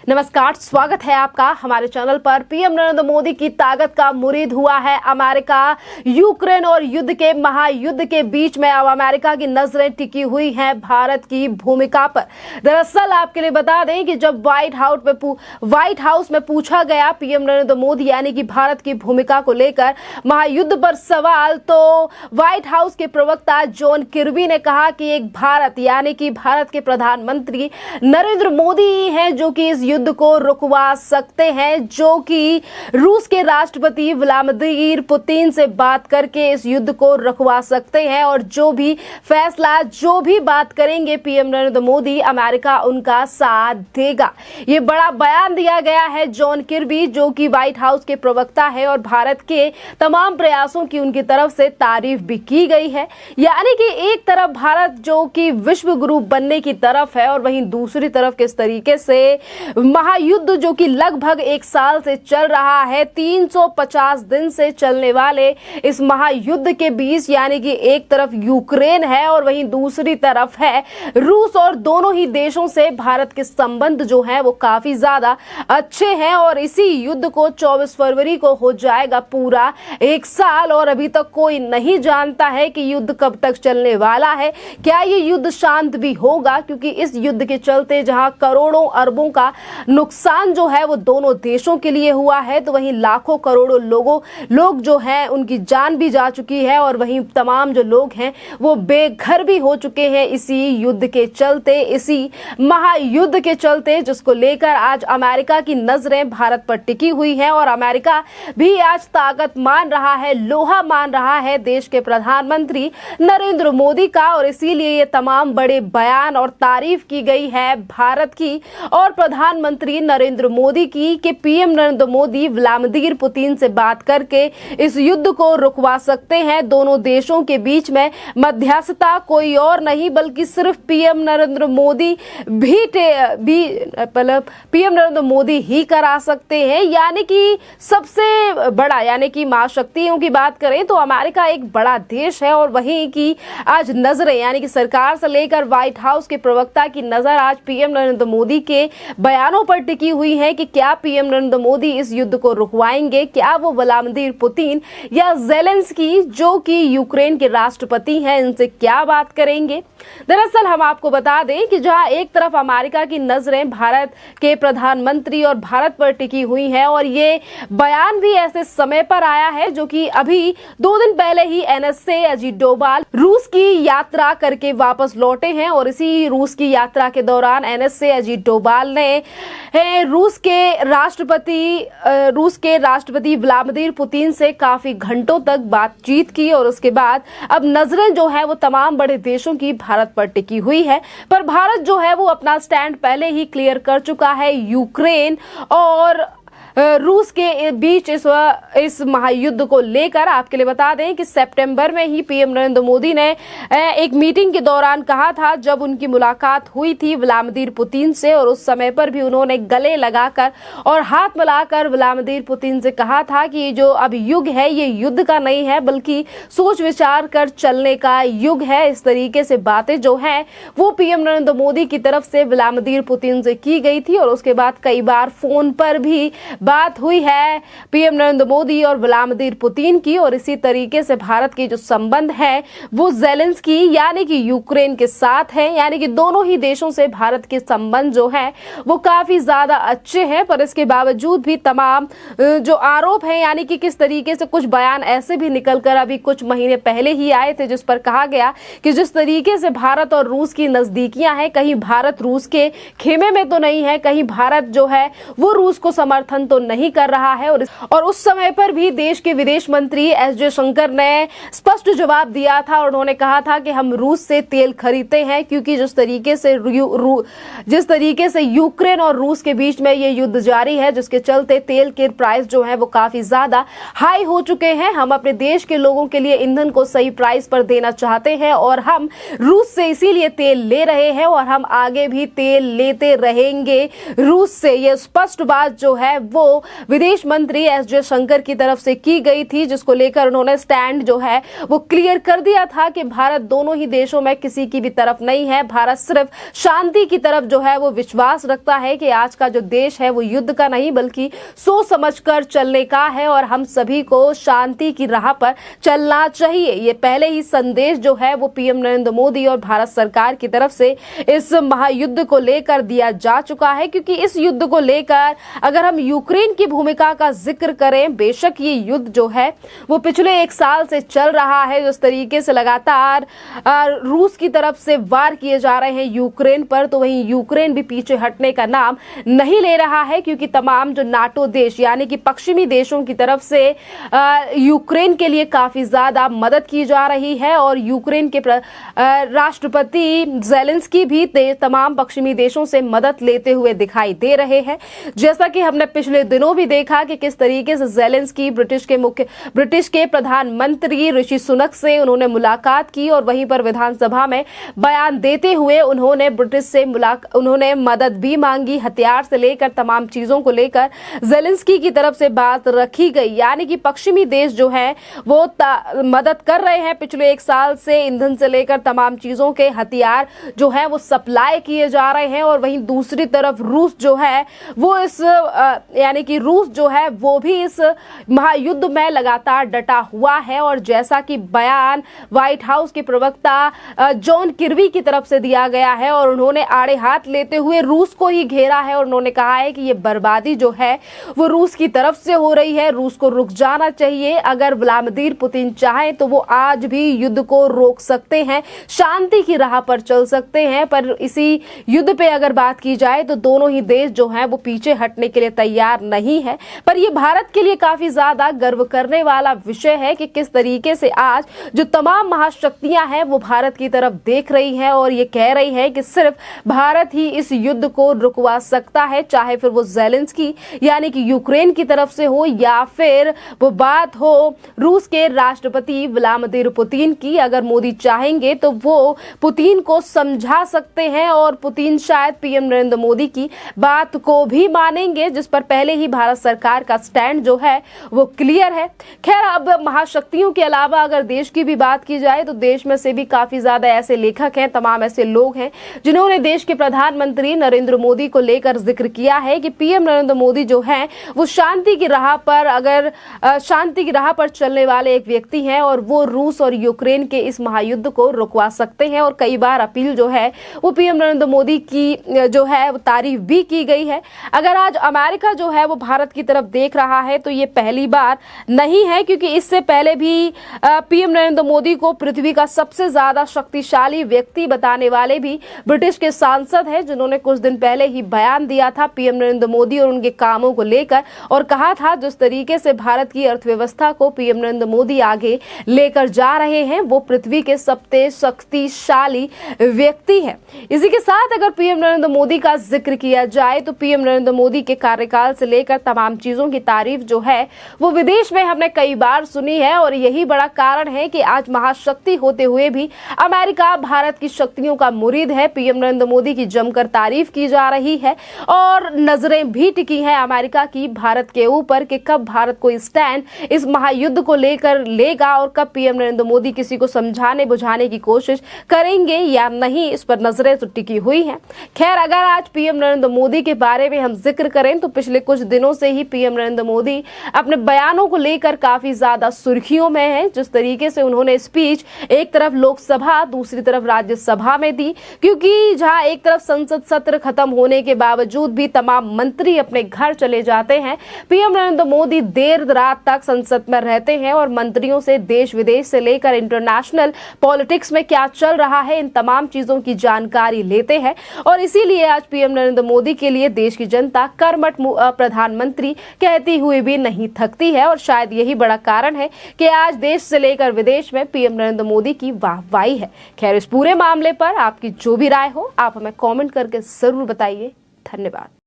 नमस्कार, स्वागत है आपका हमारे चैनल पर। पीएम नरेंद्र मोदी की ताकत का मुरीद हुआ है अमेरिका। यूक्रेन और युद्ध के महायुद्ध के बीच में अब अमेरिका की नजरें टिकी हुई हैं भारत की भूमिका पर। दरअसल आपके लिए बता दें कि जब व्हाइट हाउस में पूछा गया पीएम नरेंद्र मोदी यानी कि भारत की भूमिका को लेकर महायुद्ध पर सवाल, तो व्हाइट हाउस के प्रवक्ता जॉन किर्बी ने कहा कि एक भारत यानी कि भारत के प्रधानमंत्री नरेंद्र मोदी ही हैं जो कि इस युद्ध को रुकवा सकते हैं, जो कि रूस के राष्ट्रपति व्लादिमीर पुतिन से बात करके इस युद्ध को रुकवा सकते हैं। और जो भी फैसला, जो भी बात करेंगे पीएम नरेंद्र मोदी, अमेरिका उनका साथ देगा। ये बड़ा बयान दिया गया है जॉन किर्बी, जो कि व्हाइट हाउस के प्रवक्ता है, और भारत के तमाम प्रयासों की उनकी तरफ से तारीफ भी की गई है। यानी कि एक तरफ भारत जो कि विश्व गुरु बनने की तरफ है, और वहीं दूसरी तरफ किस तरीके से महायुद्ध जो कि लगभग 1 साल से चल रहा है, 350 दिन से चलने वाले इस महायुद्ध के बीच, यानी कि एक तरफ यूक्रेन है और वहीं दूसरी तरफ है रूस, और दोनों ही देशों से भारत के संबंध जो हैं वो काफी ज्यादा अच्छे हैं। और इसी युद्ध को 24 फरवरी को हो जाएगा पूरा 1 साल, और अभी तक कोई नहीं जानता है कि युद्ध कब तक चलने वाला है। क्या ये युद्ध शांत भी होगा, क्योंकि इस युद्ध के चलते जहां करोड़ों अरबों का नुकसान जो है वो दोनों देशों के लिए हुआ है, तो वहीं लाखों करोड़ों लोग जो हैं उनकी जान भी जा चुकी है, और वहीं तमाम जो लोग हैं वो बेघर भी हो चुके हैं इसी युद्ध के चलते, इसी महायुद्ध के चलते, जिसको लेकर आज अमेरिका की नजरें भारत पर टिकी हुई हैं। और अमेरिका भी आज ताकत मान रहा है, लोहा मान रहा है देश के प्रधानमंत्री नरेंद्र मोदी का, और इसीलिए ये तमाम बड़े बयान और तारीफ की गई है भारत की और प्रधानमंत्री नरेंद्र मोदी की कि PM Narendra Modi Vladimir Putin से बात करके इस युद्ध को रुकवा सकते हैं। दोनों देशों के बीच में मध्यस्थता कोई और नहीं बल्कि सिर्फ पीएम नरेंद्र मोदी पीएम नरेंद्र मोदी ही करा सकते हैं। यानी कि सबसे बड़ा, यानी कि महाशक्तियों की बात करें तो अमेरिका एक बड़ा देश है, और वहीं की आज नजरें यानी कि सरकार से लेकर व्हाइट हाउस के प्रवक्ता की नजर आज पीएम नरेंद्र मोदी के बयानों पर टिकी हुई है कि क्या पीएम नरेंद्र मोदी इस युद्ध को रुकवाएंगे, क्या वो व्लादिमीर पुतिन या ज़ेलेंस्की जो कि यूक्रेन के राष्ट्रपति हैं इनसे क्या बात करेंगे। दरअसल हम आपको बता दें कि जहां एक तरफ अमेरिका की नजरें भारत के प्रधानमंत्री और भारत पर टिकी हुई हैं, और ये बयान भी ऐसे समय पर आया है जो कि अभी 2 दिन पहले ही एनएसए अजीत डोभाल रूस की यात्रा करके वापस लौटे हैं, और इसी रूस की यात्रा के दौरान एनएसए अजीत डोभाल ने रूस के राष्ट्रपति व्लादिमीर पुतिन से काफी घंटों तक बातचीत की, और उसके बाद अब नजरें जो है वो तमाम बड़े देशों की भारत पर टिकी हुई है। पर भारत जो है वो अपना स्टैंड पहले ही क्लियर कर चुका है यूक्रेन और रूस के बीच इस महायुद्ध को लेकर। आपके लिए बता दें कि सितंबर में ही पीएम नरेंद्र मोदी ने एक मीटिंग के दौरान कहा था, जब उनकी मुलाकात हुई थी व्लादिमीर पुतिन से, और उस समय पर भी उन्होंने गले लगाकर और हाथ मिलाकर व्लादिमीर पुतिन से कहा था कि ये जो अब युग है ये युद्ध का नहीं है बल्कि सोच विचार कर चलने का युग है। इस तरीके से बातें जो हैं वो पीएम नरेंद्र मोदी की तरफ से व्लादिमीर पुतिन से की गई थी, और उसके बाद कई बार फोन पर भी बात हुई है पीएम नरेंद्र मोदी और व्लादिमीर पुतिन की। और इसी तरीके से भारत के जो संबंध है वो ज़ेलेंस्की यानी कि यूक्रेन के साथ है, यानी कि दोनों ही देशों से भारत के संबंध जो है वो काफी ज्यादा अच्छे हैं। पर इसके बावजूद भी तमाम जो आरोप है, यानी कि किस तरीके से कुछ बयान ऐसे भी निकलकर अभी कुछ महीने पहले ही आए थे जिस पर कहा गया कि जिस तरीके से भारत और रूस की नजदीकियां हैं, कहीं भारत रूस के खेमे में तो नहीं है, कहीं भारत जो है वो रूस को समर्थन तो नहीं कर रहा है। और उस समय पर भी देश के विदेश मंत्री एस जयशंकर ने स्पष्ट जवाब दिया था, और उन्होंने कहा था कि हम रूस से तेल खरीदते हैं, क्योंकि जिस तरीके से यूक्रेन और रूस के बीच में ये युद्ध जारी है, जिसके चलते तेल के प्राइस जो है वो काफी ज्यादा हाई हो चुके हैं। हम अपने देश के लोगों के लिए ईंधन को सही प्राइस पर देना चाहते हैं, और हम रूस से इसीलिए तेल ले रहे हैं, और हम आगे भी तेल लेते रहेंगे रूस से। ये स्पष्ट बात जो है वो विदेश मंत्री एस जयशंकर की तरफ से की गई थी, जिसको लेकर उन्होंने स्टैंड जो है वो क्लियर कर दिया था कि भारत दोनों ही देशों में किसी की भी तरफ नहीं है। भारत सिर्फ शांति की तरफ जो है वो विश्वास रखता है कि आज का जो देश है वो युद्ध का नहीं बल्कि सोच समझकर चलने का है और हम सभी को शांति की राह पर चलना चाहिए। ये पहले ही संदेश जो है वो पीएम नरेंद्र मोदी और भारत सरकार की तरफ से इस महायुद्ध को लेकर दिया जा चुका है, क्योंकि इस युद्ध को लेकर अगर हम यूक्रेन की भूमिका का जिक्र करें, बेशक ये युद्ध जो है वो पिछले 1 साल से चल रहा है। जिस तरीके से लगातार रूस की तरफ से वार किए जा रहे हैं यूक्रेन पर, तो वहीं यूक्रेन भी पीछे हटने का नाम नहीं ले रहा है, क्योंकि तमाम जो नाटो देश यानी कि पश्चिमी देशों की तरफ से यूक्रेन के लिए काफी ज्यादा मदद की जा रही है और यूक्रेन के राष्ट्रपति ज़ेलेंस्की भी तमाम पश्चिमी देशों से मदद लेते हुए दिखाई दे रहे हैं। जैसा कि हमने पिछले दिनों भी देखा कि किस तरीके से ज़ेलेंस्की ब्रिटिश के प्रधानमंत्री ऋषि सुनक से उन्होंने मुलाकात की और वहीं पर विधानसभा में बयान देते हुए उन्होंने ब्रिटिश से उन्होंने मदद भी मांगी, हथियार से लेकर तमाम चीजों को लेकर ज़ेलेंस्की की तरफ से बात रखी गई। यानी कि पश्चिमी देश जो है वो मदद कर रहे हैं। पिछले 1 साल से ईंधन से लेकर तमाम चीजों के हथियार जो है वो सप्लाई किए जा रहे हैं और वहीं दूसरी तरफ रूस जो है वो यानी कि रूस जो है वो भी इस महायुद्ध में लगातार डटा हुआ है। और जैसा कि बयान व्हाइट हाउस के प्रवक्ता जॉन किर्बी की तरफ से दिया गया है और उन्होंने आड़े हाथ लेते हुए रूस को ही घेरा है और उन्होंने कहा है कि ये बर्बादी जो है वो रूस की तरफ से हो रही है, रूस को रुक जाना चाहिए। अगर व्लादिमीर पुतिन चाहें तो वो आज भी युद्ध को रोक सकते हैं, शांति की राह पर चल सकते हैं, पर इसी युद्ध पे अगर बात की जाए तो दोनों ही देश जो हैं वो पीछे हटने के लिए तैयार नहीं है। पर ये भारत के लिए काफी ज्यादा गर्व करने वाला विषय है कि किस तरीके से आज जो तमाम महाशक्तियां हैं वो भारत की तरफ देख रही हैं और ये कह रही है कि सिर्फ भारत ही इस युद्ध को रुकवा सकता है, चाहे फिर वो ज़ेलेंस्की यानी कि यूक्रेन की तरफ से हो या फिर वो बात हो रूस के राष्ट्रपति व्लादिमीर पुतिन की। अगर मोदी चाहेंगे तो वो पुतिन को समझा सकते हैं और पुतिन शायद पीएम नरेंद्र मोदी की बात को भी मानेंगे, जिस पर पहले ही भारत सरकार का स्टैंड जो है वो क्लियर है। खैर, अब महाशक्तियों के अलावा अगर देश की भी बात की जाए तो देश में से भी काफी ज्यादा ऐसे लेखक हैं, तमाम ऐसे लोग हैं जिन्होंने देश के प्रधानमंत्री नरेंद्र मोदी को लेकर जिक्र किया है कि पीएम नरेंद्र मोदी जो हैं वो शांति की राह पर चलने वाले एक व्यक्ति हैं और वो रूस और यूक्रेन के इस महायुद्ध को रुकवा सकते हैं। और कई बार अपील जो है वो पीएम नरेंद्र मोदी की जो है वो तारीफ भी की गई है। अगर आज अमेरिका जो है वो भारत की तरफ देख रहा है तो ये पहली बार नहीं है, क्योंकि इससे पहले भी पीएम नरेंद्र मोदी को पृथ्वी का सबसे ज्यादा शक्तिशाली व्यक्ति बताने वाले भी ब्रिटिश के सांसद हैं, जिन्होंने कुछ दिन पहले ही बयान दिया था पीएम नरेंद्र मोदी और उनके कामों को लेकर और कहा था जिस तरीके से भारत की अर्थव्यवस्था को पीएम नरेंद्र मोदी आगे लेकर जा रहे हैं वो पृथ्वी के सबसे शक्तिशाली व्यक्ति हैं। इसी के साथ अगर पीएम नरेंद्र मोदी का जिक्र किया जाए तो पीएम नरेंद्र मोदी के कार्यकाल से लेकर तमाम चीजों की तारीफ जो है वो विदेश में हमने कई बार सुनी है और यही बड़ा कारण है कि आज महाशक्ति होते हुए भी अमेरिका भारत की शक्तियों का मुरीद है। पीएम नरेंद्र मोदी की जमकर तारीफ की जा रही है और नजरें भी टिकी हैं अमेरिका की भारत के ऊपर कि कब भारत को स्टैंड इस महायुद्ध को लेकर लेगा और कब पीएम नरेंद्र मोदी किसी को समझाने बुझाने की कोशिश करेंगे या नहीं, इस पर नजरें तो टिकी हुई हैं। खैर, अगर आज पीएम नरेंद्र मोदी के बारे में हम जिक्र करें तो पिछले कुछ दिनों से ही पीएम नरेंद्र मोदी अपने बयानों को लेकर काफी ज्यादा सुर्खियों में है। जिस तरीके से उन्होंने स्पीच एक तरफ लोकसभा दूसरी तरफ राज्यसभा में दी, क्योंकि जहां एक तरफ संसद सत्र खत्म होने के बावजूद भी तमाम मंत्री अपने घर चले जाते हैं, पीएम नरेंद्र मोदी देर रात तक संसद में रहते हैं और मंत्रियों से देश विदेश से लेकर इंटरनेशनल पॉलिटिक्स में क्या चल रहा है इन तमाम चीजों की जानकारी लेते हैं। और इसीलिए आज पीएम नरेंद्र मोदी के लिए देश की जनता कर्मठ प्रधानमंत्री कहती हुई भी नहीं थकती है और शायद यही बड़ा कारण है कि आज देश से लेकर विदेश में पीएम नरेंद्र मोदी की वाहवाही है। खैर, इस पूरे मामले पर आपकी जो भी राय हो आप हमें कमेंट करके जरूर बताइए। धन्यवाद।